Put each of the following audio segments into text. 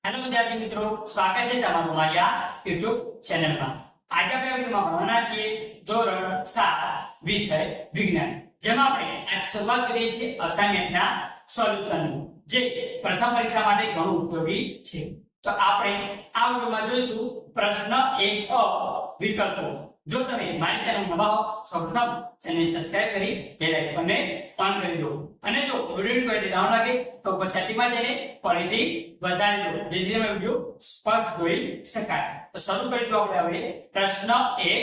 Hello વિદ્યાર્થી મિત્રો, સ્વાગત છે તમારું અમારી આ YouTube ચેનલમાં। આજે આપણે વિડિયોમાં ભણવાના છીએ ધોરણ 7 વિષય વિજ્ઞાન, જેમાં આપણે આજ શરૂઆત કરીએ છીએ અસાઇનમેન્ટના સોલ્યુશનની, જે પ્રથમ પરીક્ષા માટે ઘણું ઉપયોગી છે। તો આપણે આ વિડિયોમાં જોઈશું પ્રશ્ન 1 વિકલ્પો। જો તમે મારી ચેનલ નવા હો સૌપ્રથમ ચેનલ સબસ્ક્રાઇબ કરી બેલ આઇકનને ઓન કરી દો, અને જો વિડિયોની ક્વોલિટી ડાઉન લાગે તો ઉપર સેટિંગમાં જઈને ક્વોલિટી વધારી દો, જેથી તમે વિડિયો સ્પષ્ટ જોઈ શકાય। તો શરૂ કરીશું આપણે હવે પ્રશ્ન 1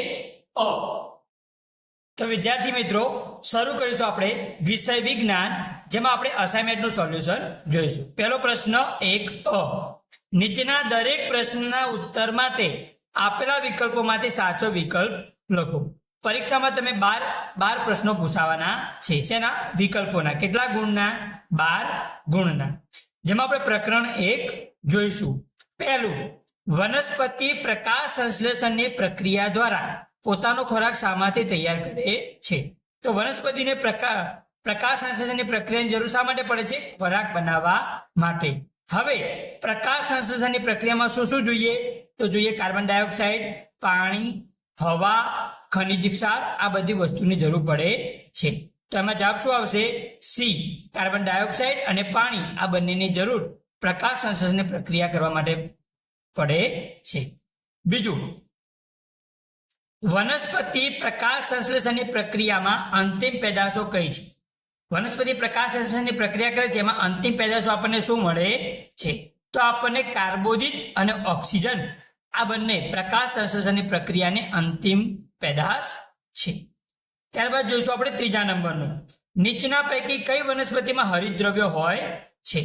તો વિદ્યાર્થી મિત્રો, શરૂ કરીશું આપણે વિષય વિજ્ઞાન, જેમાં આપણે અસાઇનમેન્ટનું સોલ્યુશન જોઈશું। પહેલો પ્રશ્ન 1 નીચેના દરેક પ્રશ્નના ઉત્તર માટે આપેલા વિકલ્પોમાંથી સાચો વિકલ્પ લખો। પરીક્ષામાં તમે 12 પ્રશ્નો પૂછાવાના છે। શેના? વિકલ્પોના। કેટલા ગુણના? 12 ગુણના। જેમાં આપણે પ્રકરણ 1 જોઈશું। પહેલું, વનસ્પતિ પ્રકાશ સંશ્લેષણની પ્રક્રિયા દ્વારા પોતાનો ખોરાક શામાંથી તૈયાર કરે છે? તો વનસ્પતિને પ્રકાશ સંશ્લેષણની પ્રક્રિયાની જરૂર શા માટે પડે છે? ખોરાક બનાવવા માટે। હવે પ્રકાશ સંશ્લેષણની પ્રક્રિયામાં શું શું જોઈએ? તો જોઈએ કાર્બન ડાયોક્સાઇડ, પાણી, હવા, ખનિજ ક્ષાર, આ બધી વસ્તુની જરૂર પડે છે। તો એમાં જવાબ શું આવશે? સી, કાર્બન ડાયોક્સાઇડ અને પાણી, આ બંનેની જરૂર પ્રકાશ સંશ્લેષણની પ્રક્રિયા કરવા માટે પડે છે। બીજું, વનસ્પતિ પ્રકાશ સંશ્લેષણની પ્રક્રિયામાં અંતિમ પેદાશો કઈ છે? વનસ્પતિ પ્રકાશ સંશ્લેષણની પ્રક્રિયા કરે છે, એમાં અંતિમ પેદાશો આપણને શું મળે છે? તો આપણને કાર્બોદિત અને ઓક્સિજન, આ બંને પ્રકાશ સંશ્લેષણની પ્રક્રિયાને અંતિમ પેદાશ છે। ત્યારબાદ જોઈશું આપણે ત્રીજા નંબરનું, નીચેના પૈકી કઈ વનસ્પતિમાં હરિતદ્રવ્ય હોય છે?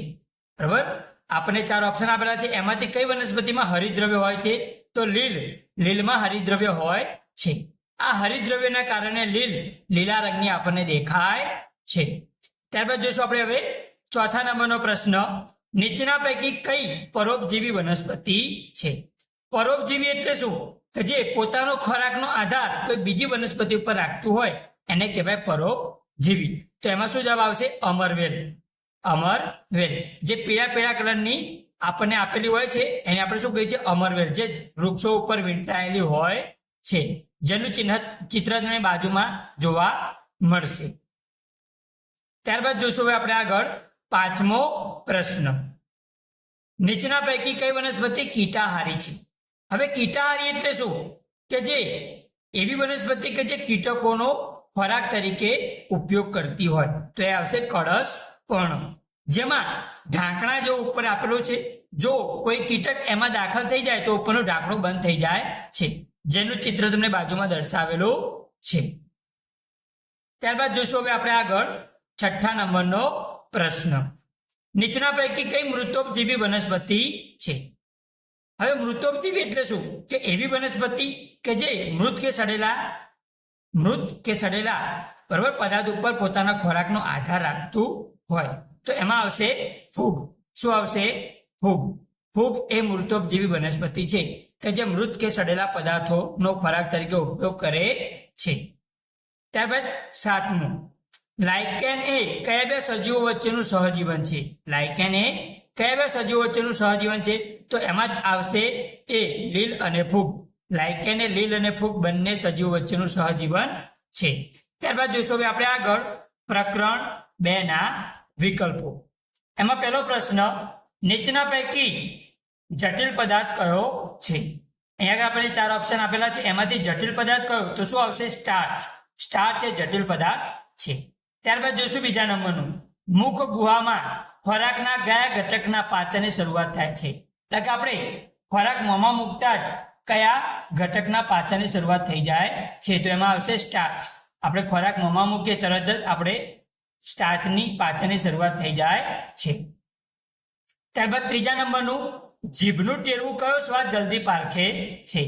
બરાબર, આપણને 4 ઓપ્શન આપેલા છે, એમાંથી કઈ વનસ્પતિમાં હરિતદ્રવ્ય હોય છે? તો લીલમાં હરિતદ્રવ્ય હોય છે। આ હરિતદ્રવ્યના કારણે લીલા રંગની આપણને દેખાય છે। ત્યારબાદ જોઈશું આપણે હવે ચોથા નંબરનો પ્રશ્ન, નીચેના પૈકી કઈ પરોપજીવી વનસ્પતિ છે? પરોપજીવી એટલે શું? કે જે પોતાનો ખોરાકનો આધાર કોઈ બીજી વનસ્પતિ ઉપર રાખતું હોય એને કહેવાય પરોપજીવી। તો એમાં શું જવાબ આવશે? અમરવેલ। જે પીળા કલરની આપણને આપેલી હોય છે એને આપણે શું કહીએ છીએ? અમરવેલ, જે વૃક્ષો ઉપર વીંટાયેલી હોય છે, જેનું ચિત્ર તમને બાજુમાં જોવા મળશે। ત્યારબાદ જોઈશું હવે આપણે આગળ પાંચમો પ્રશ્ન, નીચેના પૈકી કઈ વનસ્પતિ કીટાહારી છે? હવે કીટાહારી એટલે શું? કે જે એવી વનસ્પતિ કે જે કીટકોનો ખોરાક તરીકે ઉપયોગ કરતી હોય, તો એ આવશે કળશપર્ણ, જેમાં ઢાંકણા જે ઉપર આપેલું છે, જો કોઈ કીટક એમાં દાખલ થઈ જાય તો ઉપરનું ઢાંકણું બંધ થઈ જાય છે, જેનું ચિત્ર તમને બાજુમાં દર્શાવેલું છે। ત્યારબાદ જોઈશું હવે આપણે આગળ છઠ્ઠા નંબરનો પ્રશ્ન, નીચેના પૈકી કઈ મૃતોપજીવી વનસ્પતિ છે? હવે મૃતોપજીવી એટલે શું? કે એવી વનસ્પતિ કે જે મૃત કે સડેલા બરાબર પદાર્થ ઉપર પોતાના ખોરાકનો આધાર રાખતું હોય, તો એમાં આવશે ફૂગ। શું આવશે? ફૂગ એ મૃતોપજીવી વનસ્પતિ છે કે જે મૃત કે સડેલા પદાર્થોનો ખોરાક તરીકે ઉપયોગ કરે છે। ત્યારબાદ સાતમું, લાઇકેન એ કયા બે સજીવો વચ્ચેનું સહજીવન છે? લાઇકેન એ કયા બે સજીવો વચ્ચેનું સહજીવન છે? તો એમાં જ આવશે એ લીલ અને ફૂગ। લાઇકેન એ લીલ અને ફૂગ બંને સજીવો વચ્ચેનું સહજીવન છે। ત્યારબાદ જોઈશું હવે આપણે આગળ પ્રકરણ 2 ના વિકલ્પો। એમાં પહેલો પ્રશ્ન, નીચેના પૈકી જટિલ પદાર્થ કયો છે? અહીંયા આપણે 4 ઓપ્શન આપેલા છે, એમાંથી જટિલ પદાર્થ કયો? તો શું આવશે? સ્ટાર્ચ એ જટિલ પદાર્થ છે। ત્યારબાદ જોઈશું બીજા નંબરનું, મુખ ગુહામાં ખોરાકના કયા ઘટકના પાચનની શરૂઆત થાય છે? એટલે કે આપણે ખોરાક મોંમાં મૂકતા જ કયા ઘટકના પાચનની શરૂઆત થઈ જાય છે? તો એમાં આવશે સ્ટાર્ચ। આપણે ખોરાક મોંમાં મૂકીએ તરત જ આપણે સ્ટાર્ચની પાચનની શરૂઆત થઈ જાય છે। ત્યારબાદ ત્રીજા નંબરનું, જીભનું ટેરવું કયો સ્વાદ જલ્દી પારખે છે?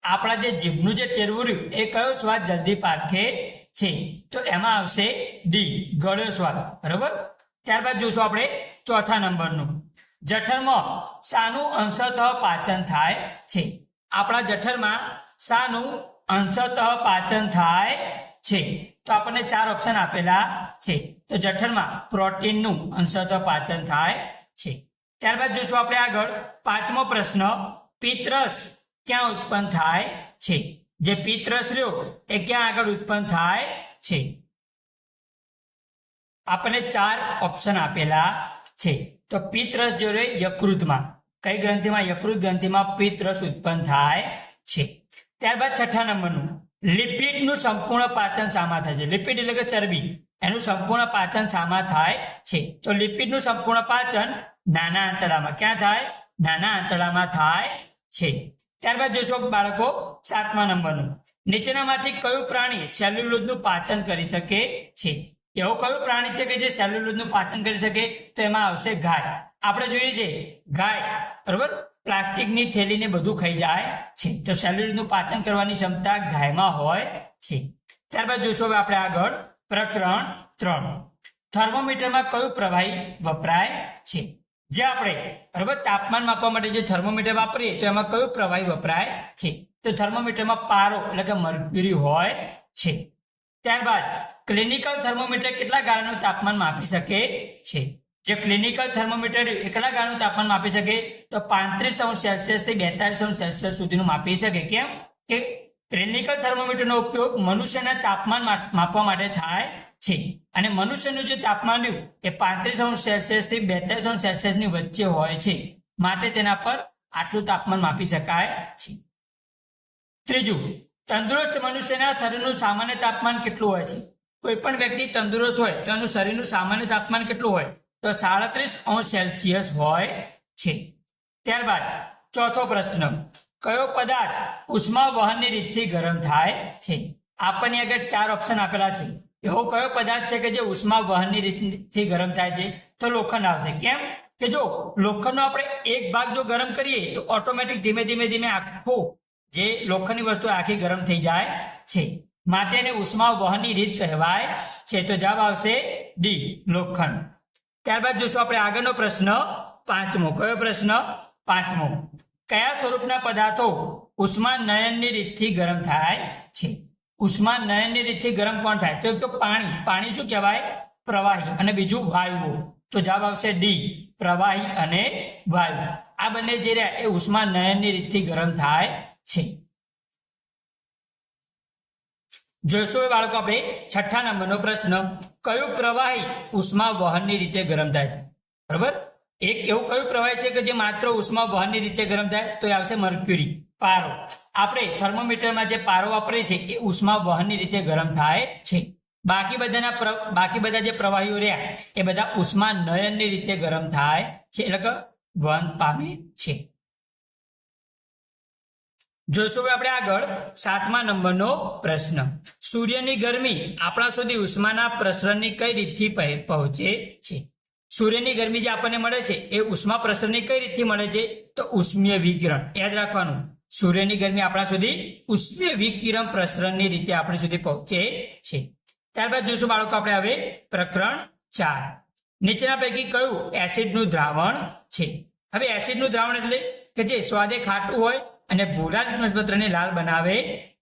આપણા જે જીભનું જે ટેરવું રહ્યું એ કયો સ્વાદ જલ્દી પારખે છે? તો એમાં આવશે ડી, ગળ્યો સ્વાદ। બરાબર। ત્યારબાદ જોઈશું આપણે ચોથા નંબરનું, જઠરમાં શાનું અંશતઃ પાચન થાય છે? આપણા જઠરમાં શાનું અંશતઃ પાચન થાય છે? તો આપણને 4 ઓપ્શન આપેલા છે। તો જઠરમાં પ્રોટીનનું અંશતઃ પાચન થાય છે। ત્યારબાદ જોઈશું આપણે આગળ 5મો પ્રશ્ન, પિત્તરસ ક્યાં ઉત્પન્ન થાય છે? જે પિત્તરસ રહ્યો એ ક્યાં આગળ ઉત્પન્ન થાય છે? આપણને 4 ઓપ્શન આપેલા છે. તો પિત્તરસ જો રે યકૃતમાં, કઈ ગ્રંથિમાં? યકૃત ગ્રંથિમાં પિત્તરસ ઉત્પન્ન થાય છે. ત્યારબાદ 6થા નંબરનું, લિપિડનું સંપૂર્ણ પાચન શામાં થાય છે? લિપિડ એટલે કે ચરબી, એનું સંપૂર્ણ પાચન શામાં થાય છે? તો લિપિડનું સંપૂર્ણ પાચન નાના આંતરડામાં. ક્યાં થાય? નાના આંતરડામાં થાય છે. ત્યારબાદ જોશો બાળકો 7મા નંબરનું, નીચેનામાંથી કયું પ્રાણી સેલ્યુલોઝનું પાચન કરી શકે છે? એવું કયું પ્રાણી છે કે જે સેલ્યુલોઝનું પાચન કરી શકે? તો એમાં આવશે ગાય. આપણે જોઈએ છે ગાય, બરોબર, પ્લાસ્ટિકની થેલીને બધું ખાઈ જાય છે, તો સેલ્યુલોઝનું પાચન કરવાની ક્ષમતા ગાયમાં હોય છે. ત્યારબાદ જોઈશું હવે આપણે આગળ પ્રકરણ 3, થર્મોમીટરમાં કયું પ્રવાહી વપરાય છે? જે આપણે, બરોબર, તાપમાન માપવા માટે જે થર્મોમીટર વાપરીએ તો એમાં કયું પ્રવાહી વપરાય છે? તો થર્મોમીટરમાં પારો એટલે કે મર્ક્યુરી હોય છે. ત્યારબાદ ક્લિનિકલ થર્મોમીટર કેટલા ગાળાનું તાપમાન માપી શકે છે? જે ક્લિનિકલ થર્મોમીટર કેટલા ગાળાનું તાપમાન માપી શકે? તો 35°C થી 42°C સુધીનું માપી શકે. કેમ કે ક્લિનિકલ થર્મોમીટરનો ઉપયોગ મનુષ્યના તાપમાન માપવા માટે થાય છે, અને મનુષ્યનું જે તાપમાન રહ્યું એ 35°C થી 42°C ની વચ્ચે હોય છે, માટે તેના પર આટલું તાપમાન માપી શકાય છે. ત્રીજું, તંદુરસ્ત મનુષ્યના શરીરનું સામાન્ય તાપમાન કેટલું હોય છે? કોઈ પણ વ્યક્તિ તંદુરસ્ત હોય તો એનું શરીરનું સામાન્ય તાપમાન કેટલું હોય? તો 37°C હોય છે. ત્યારબાદ 4થો પ્રશ્ન, કયો પદાર્થ ઉષ્મા વહનની રીતથી ગરમ થાય છે? આપણને આગળ 4 ઓપ્શન આપેલા છે. એવો કયો પદાર્થ છે કે જે ઉષ્મા વહનની રીતથી ગરમ થાય છે? તો લોખંડ આવશે. કેમ કે જો લોખંડનો આપણે એક ભાગ જો ગરમ કરીએ તો ઓટોમેટિક ધીમે ધીમે આખું જે લોખંડની વસ્તુ આખી ગરમ થઈ જાય છે, માટે એને ઉષ્મા વહનની રીત કહેવાય છે. તો જવાબ આવશે ડી, લોખંડ. ત્યારબાદ જોઈશું આપણે આગળનો પ્રશ્ન 5મો. કયો પ્રશ્ન? 5મો, કયા સ્વરૂપના પદાર્થો ઉષ્માનયનની રીતથી ગરમ થાય છે? ઉષ્માનયનની રીતથી ગરમ કોણ થાય? તો એક તો પાણી. પાણી શું કહેવાય? પ્રવાહી. અને બીજું વાયુઓ. તો જવાબ આવશે ડી, પ્રવાહી અને વાયુ. આ બંને જે રહ્યા એ ઉષ્માનયનની રીતથી ગરમ થાય છે. જોઈશું બાળકો આપણે 6થા નંબરનો પ્રશ્ન, કયું પ્રવાહી ઉષ્મા વહનની રીતે ગરમ થાય છે? બરોબર, એક એવું કયું પ્રવાહી છે કે જે માત્ર ઉષ્મા વહનની રીતે ગરમ થાય? તો એ આવશે મર્ક્યુરી, પારો. આપણે થર્મોમીટરમાં જે પારો વાપરીએ છીએ એ ઉષ્મા વહનની રીતે ગરમ થાય છે. બાકી બધા જે પ્રવાહીઓ રહ્યા એ બધા ઉષ્માનયનની રીતે ગરમ થાય છે, એટલે કે વહન પામે છે. જોઈશું આપણે આગળ 7મા નંબરનો પ્રશ્ન, સૂર્યની ગરમી આપણા સુધી ઉષ્માના પ્રસરણની કઈ રીતથી પહોંચે છે? સૂર્યની ગરમી જે આપણને મળે છે એ ઉષ્મા પ્રસરણની કઈ રીતથી મળે છે? તો ઉષ્મીય વિકિરણ. યાદ રાખવાનું, સૂર્યની ગરમી આપણા સુધી ઉષ્મીય વિકિરણ પ્રસરણની રીતે આપણી સુધી પહોંચે છે. ત્યારબાદ જોઈશું બાળકો આપણે હવે પ્રકરણ 4, નીચેના પૈકી કયું એસિડનું દ્રાવણ છે? હવે એસિડનું દ્રાવણ એટલે કે જે સ્વાદે ખાટું હોય અને ભૂરા લીટમસપત્રને લાલ બનાવે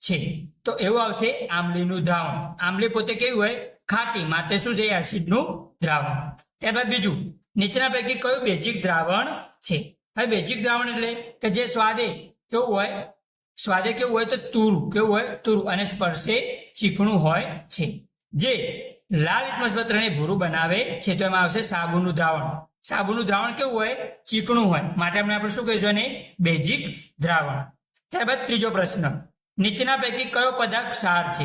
છે, તો એવું આવશે આંબલીનું દ્રાવણ. આંબલી પોતે કેવી હોય? ખાટી, માટે શું છે? એસિડનું દ્રાવણ. ત્યારબાદ બીજું, નીચેના પૈકી કયું બેઝિક દ્રાવણ છે? હવે બેઝિક દ્રાવણ એટલે કે જે સ્વાદે કેવું હોય? તો તુરું. કેવું હોય? તુરું. અને સ્પર્શે ચીકણું હોય છે, જે લાલ લીટમસપત્રને ભૂરું બનાવે છે, તો એમાં આવશે સાબુનું દ્રાવણ. સાબુનું દ્રાવણ કેવું હોય? ચીકણું હોય, માટે આપણે શું કહીશું? એને બેઝિક દ્રાવણ. ત્યારબાદ ત્રીજો પ્રશ્ન, નીચેના પૈકી કયો પદાર્થ ક્ષાર છે?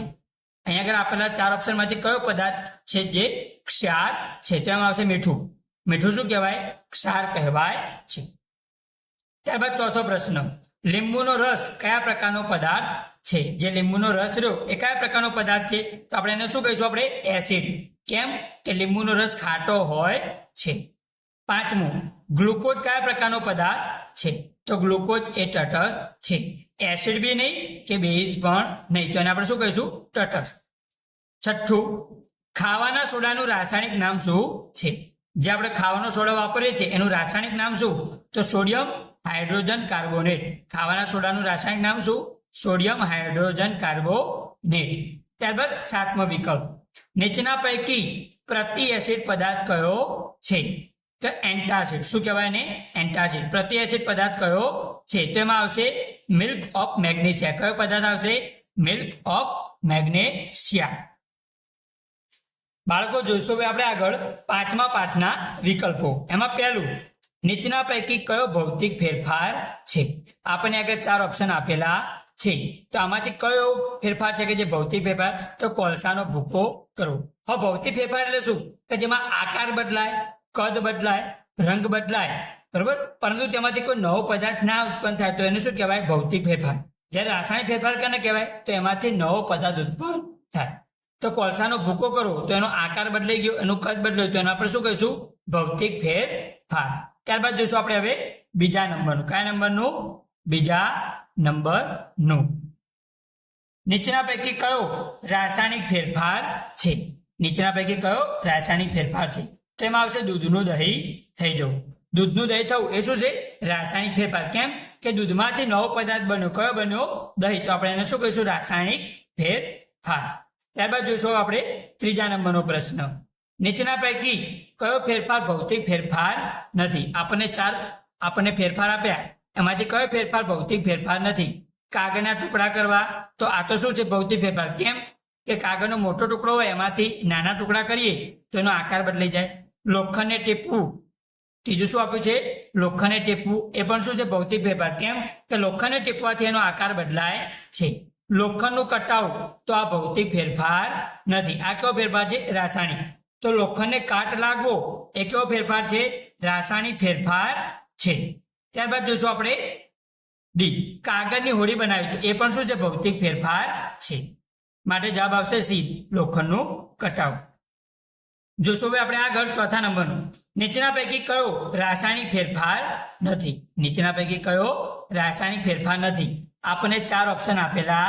અહીંયા આગળ આપેલા 4 ઓપ્શનમાંથી કયો પદાર્થ છે જે ક્ષાર છે? તો એમાં આવશે મીઠું. મીઠું શું કહેવાય? ક્ષાર કહેવાય છે. ત્યારબાદ ચોથો પ્રશ્ન, લીંબુનો રસ કયા પ્રકારનો પદાર્થ છે? જે લીંબુનો રસ રહ્યો એ કયા પ્રકારનો પદાર્થ છે? તો આપણે એને શું કહીશું? આપણે એસિડ. કેમ કે લીંબુનો રસ ખાટો હોય છે. 5મું, ગ્લુકોઝ કયા પ્રકારનો પદાર્થ છે? તો ગ્લુકોઝ એ તટસ્થ છે, એસિડ બી નહીં કે બેઝ પણ નહીં, તો એને આપણે શું કહીશું? તટસ્થ. 6થું, ખાવાના સોડાનું રાસાયણિક નામ શું છે? જે આપણે ખાવાનો સોડા વાપરીએ છીએ એનું રાસાયણિક નામ શું? તો સોડિયમ હાઇડ્રોજન કાર્બોનેટ. ખાવાના સોડાનું રાસાયણિક નામ શું? Sodium hydrogen carbonate. ત્યારબાદ 7મો વિકલ્પ, નીચેના પૈકી પ્રતિ એસિડ પદાર્થ કયો છે? કે એન્ટાસિડ. શું કહેવાય ને? એન્ટાસિડ. પ્રતિ એસિડ પદાર્થ કયો છે? તો એમાં આવશે મિલ્ક ઓફ મેગ્નેશિયા. કયો પદાર્થ આવશે? Milk of magnesia. બાળકો જોઈશું હવે આપણે આગળ 5મા પાઠના વિકલ્પો. એમાં પહેલું, નીચેના પૈકી કયો ભૌતિક ફેરફાર છે? આપણને આગળ 4 ઓપ્શન આપેલા છે. તો આમાંથી કયો ફેરફાર છે કે જે ભૌતિક ફેરફાર? તો કોલસાનો ભૂકો કરવો. હવે ભૌતિક ફેરફાર એટલે શું? કે જેમાં આકાર બદલાય, કદ બદલાય, રંગ બદલાય, બરોબર, પરંતુ તેમાંથી કોઈ નવો પદાર્થ ના ઉત્પન્ન થાય તો એને શું કહેવાય? ભૌતિક ફેરફાર. જ્યારે રાસાયણિક ફેરફાર કેને કહેવાય? તો એમાંથી નવો પદાર્થ ઉત્પન્ન થાય. તો કોલસાનો ભૂકો કરો તો એનો આકાર બદલાઈ ગયો, એનું કદ બદલાયું, તો એનો આપણે શું કહીશું? ભૌતિક ફેરફાર. ત્યારબાદ જોઈશું આપણે હવે બીજા નંબરનું. કયા નંબરનું? બીજા નંબરનું. નીચેના પૈકી કયો રાસાયણિક ફેરફાર છે? નીચેના પૈકી કયો રાસાયણિક ફેરફાર છે? તો એમાં આવશે દૂધનું દહીં થઈ જવું. દૂધનું દહીં થવું એ શું છે? રાસાયણિક ફેરફાર. કેમ કે દૂધમાંથી નવો પદાર્થ બન્યો. કયો બન્યો? દહીં. તો આપણે એને શું કહીશું? રાસાયણિક ફેરફાર. ત્યારબાદ જોઈશું આપણે ત્રીજા નંબરનો પ્રશ્ન. નીચેના પૈકી કયો ફેરફાર ભૌતિક ફેરફાર નથી? આપણને ફેરફાર આપ્યા, એમાંથી કયો ફેરફાર ભૌતિક ફેરફાર નથી? કાગળના ટુકડા કરવા, તો આ તો શું છે? ભૌતિક ફેરફાર. કેમ કે કાગળનો મોટો ટુકડો હોય એમાંથી નાના ટુકડા કરીએ તો એનો આકાર બદલાઈ જાય. લોખંડને ટેપવું, ત્રીજું શું આપ્યું છે? લોખંડને ટેપવું. એ પણ શું છે? ભૌતિક ફેરફાર. કેમ કે લોખંડને ટેપવાથી એનો આકાર બદલાય છે. લોખંડનું કટાવું, તો આ ભૌતિક ફેરફાર નથી. આ કેવો ફેરફાર છે? રાસાયણિક. તો લોખંડને કાટ લાગવો એ કેવો ફેરફાર છે? રાસાયણિક ફેરફાર છે. ત્યારબાદ જોઈશું આપણે ડી, કાગળની હોડી બનાવી, તો એ પણ શું છે? ભૌતિક ફેરફાર છે. માટે જવાબ આવશે સી, લોખંડનું કટાવ. જોઈશું હવે આપણે આગળ ચોથા નંબરનું. નીચેના પૈકી કયો રાસાયણિક ફેરફાર નથી? નીચેના પૈકી કયો રાસાયણિક ફેરફાર નથી? આપણને 4 ઓપ્શન આપેલા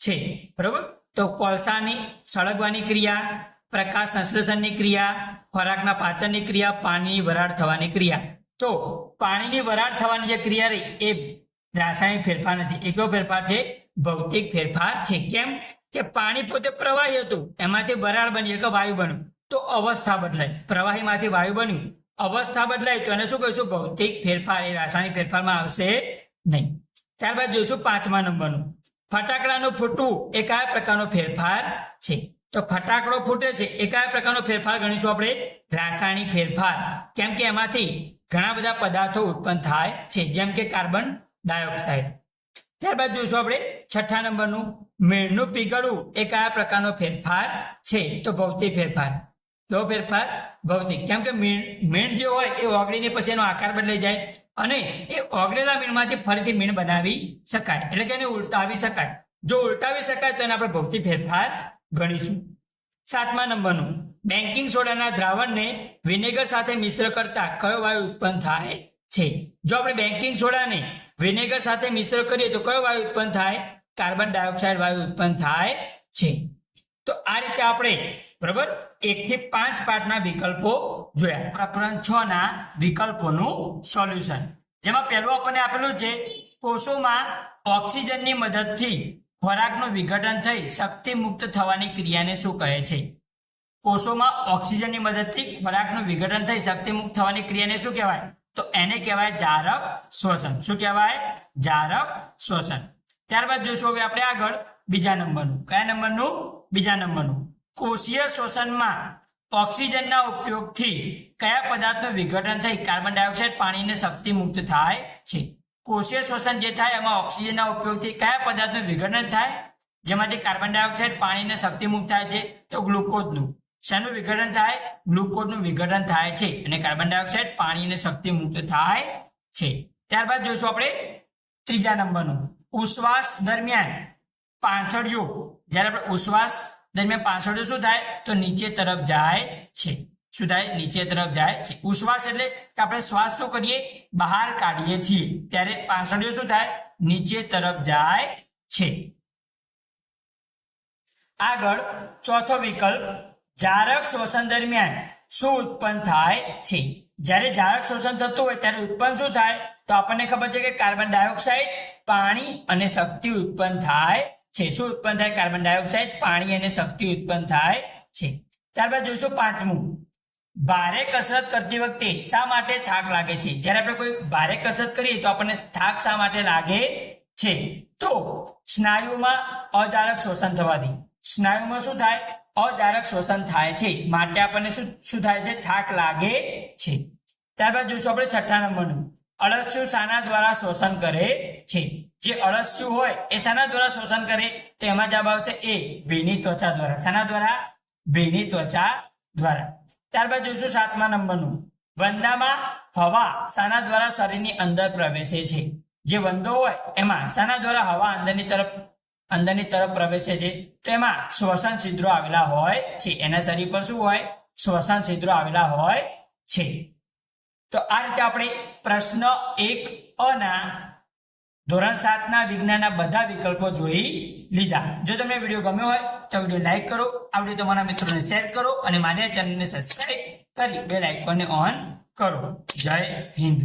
છે, બરોબર. તો કોલસાની સળગવાની ક્રિયા, પ્રકાશ સંશ્લેષણની ક્રિયા, ખોરાકના પાચનની ક્રિયા, પાણીની વરાળ થવાની ક્રિયા. તો પાણીની વરાળ થવાની જે ક્રિયા રહી એ રાસાયણિક ફેરફાર નથી. એ કેવો ફેરફાર છે? ભૌતિક ફેરફાર છે. કેમ કે પાણી પોતે પ્રવાહી હતું, એમાંથી વરાળ બની કે વાયુ બન્યું, તો અવસ્થા બદલાય. પ્રવાહીમાંથી વાયુ બન્યું, અવસ્થા બદલાય, તો એને શું કહીશું? ભૌતિક ફેરફાર. એ રાસાયણિક ફેરફારમાં આવશે નહીં. ત્યારબાદ જોઈશું 5મા નંબરનું. ફટાકડાનું ફૂટવું એ કયા પ્રકારનો ફેરફાર છે? તો ફટાકડો ફૂટે છે એ કયા પ્રકારનો ફેરફાર ગણીશું આપણે? રાસાયણિક ફેરફાર. કેમ કે એમાંથી ઘણા બધા પદાર્થો ઉત્પન્ન થાય છે, જેમ કે કાર્બન ડાયોક્સાઇડ. ત્યારબાદ જોઈશું આપણે 6થા નંબરનું. મીણનું પીગળવું એ કયા પ્રકારનો ફેરફાર છે? તો ભૌતિક ફેરફાર. કેવો ફેરફાર? ભૌતિક. કેમ કે મીણ જે હોય એ ઓગળીને પછી એનો આકાર બદલાઈ જાય અને એ ઓગળેલા મીણમાંથી ફરીથી મીણ બનાવી શકાય, એટલે કે એને ઉલટાવી શકાય. જો ઉલટાવી શકાય તો એને આપણે ભૌતિક ફેરફાર ગણીશું. 7મા નંબરનું. બેકિંગ સોડાના દ્રાવણને વિનેગર સાથે મિશ્ર કરતા કયો વાયુ ઉત્પન્ન થાય છે? જો આપણે બેકિંગ સોડાને વિનેગર સાથે મિશ્ર કરીએ તો કયો વાયુ ઉત્પન્ન થાય? કાર્બન ડાયોક્સાઇડ વાયુ ઉત્પન્ન થાય છે. તો આ રીતે આપણે, બરોબર, 1 થી 5 પાઠના વિકલ્પો જોયા. પ્રકરણ 6 ના વિકલ્પોનું સોલ્યુશન. જેમાં પહેલું આપણને આપેલું છે કોષોમાં ઓક્સિજનની મદદથી ખોરાકનું વિઘટન થઈ શક્તિ મુક્ત થવાની ક્રિયાને શું કહે છે? કોષોમાં ઓક્સિજનની મદદથી ખોરાકનું વિઘટન થઈ શક્તિ મુક્ત થવાની ક્રિયાને શું કહેવાય? તો એને કહેવાય જારક શ્વસન. શું કહેવાય? જારક શ્વસન. ત્યારબાદ જોઈશું હવે આપણે આગળ બીજા નંબરનું. કયા નંબરનું? બીજા નંબરનું. કોષીય શ્વસનમાં ઓક્સિજનના ઉપયોગથી કયા પદાર્થનું વિઘટન થઈ કાર્બન ડાયોક્સાઇડ પાણીને શક્તિ મુક્ત થાય છે? કોષીય શ્વસન જે થાય એમાં ઓક્સિજનના ઉપયોગથી કયા પદાર્થનું વિઘટન થાય જેમાંથી કાર્બન ડાયોક્સાઇડ પાણીને શક્તિ મુક્ત થાય છે? તો ગ્લુકોઝનું. શેનું વિઘટન થાય? ગ્લુકોઝનું વિઘટન થાય છે અને કાર્બન ડાયોક્સાઇડ પાણીને શક્તિ મુક્ત થાય છે. ત્યારબાદ જોઈશું આપણે ત્રીજા નંબરનું. ઉશ્વાસ દરમિયાન પાંસળીઓ, જ્યારે આપણે ઉશ્વાસ દરમિયાન પાંસળીઓ શું થાય? તો નીચે તરફ જાય છે. શું થાય? નીચે તરફ જાય છે. ઉશ્વાસ એટલે કે આપણે શ્વાસ શું કરીએ? બહાર કાઢીએ છીએ, ત્યારે પાંસળીઓ શું થાય? નીચે તરફ જાય છે. આગળ ચોથો વિકલ્પ. જારક શ્વસન દરમિયાન શું ઉત્પન્ન થાય છે? જ્યારે જારક શ્વસન થતું હોય ત્યારે ઉત્પન્ન શું થાય? તો આપણને ખબર છે કે કાર્બન ડાયોક્સાઇડ, પાણી અને શક્તિ ઉત્પન્ન થાય છે. શું ઉત્પન્ન થાય? કાર્બન ડાયોક્સાઇડ, પાણી અને શક્તિ ઉત્પન્ન થાય છે. ત્યારબાદ જોઈશું 5મું. ભારે કસરત કરતી વખતે શા માટે થાક લાગે છે? જ્યારે આપણે કોઈ ભારે કસરત કરીએ તો આપણને થાક શા માટે લાગે છે? તો સ્નાયુમાં અધારક શોષણ થવાથી. સ્નાયુમાં શું થાય? અધારક શોષણ થાય છે, માટે આપણને શું થાય છે? થાક લાગે છે. ત્યારબાદ જોઈશું આપણે છઠ્ઠા નંબરનું. અળસિયું શાના દ્વારા શોષણ કરે છે? જે અળસિયું હોય એ શાના દ્વારા શોષણ કરે? તો એમાં જવાબ આવશે એ, ભીની ત્વચા દ્વારા. શાના દ્વારા? ભીની ત્વચા દ્વારા. ત્યારબાદ જોઈશું સાતમા નંબરનું. વંદામાં હવા શાના દ્વારા શરીરની અંદર પ્રવેશે છે? જે વંદો હોય એમાં શાના દ્વારા હવા અંદરની તરફ પ્રવેશે છે? તો એમાં શ્વસન છિદ્રો આવેલા હોય છે. એના શરીર પર શું હોય? શ્વસન છિદ્રો આવેલા હોય છે. તો આ રીતે આપણે પ્રશ્ન 1 ના ધોરણ 7 ના વિજ્ઞાનના બધા વિકલ્પો જોઈ લીધા. જો તમને વિડીયો ગમ્યો હોય તો વિડીયો લાઈક કરો, આ વિડીયો તમારા મિત્રોને શેર કરો અને મારી ચેનલને સબસ્ક્રાઇબ કરી બેલ આઇકોનને ઓન કરો. જય હિન્દ.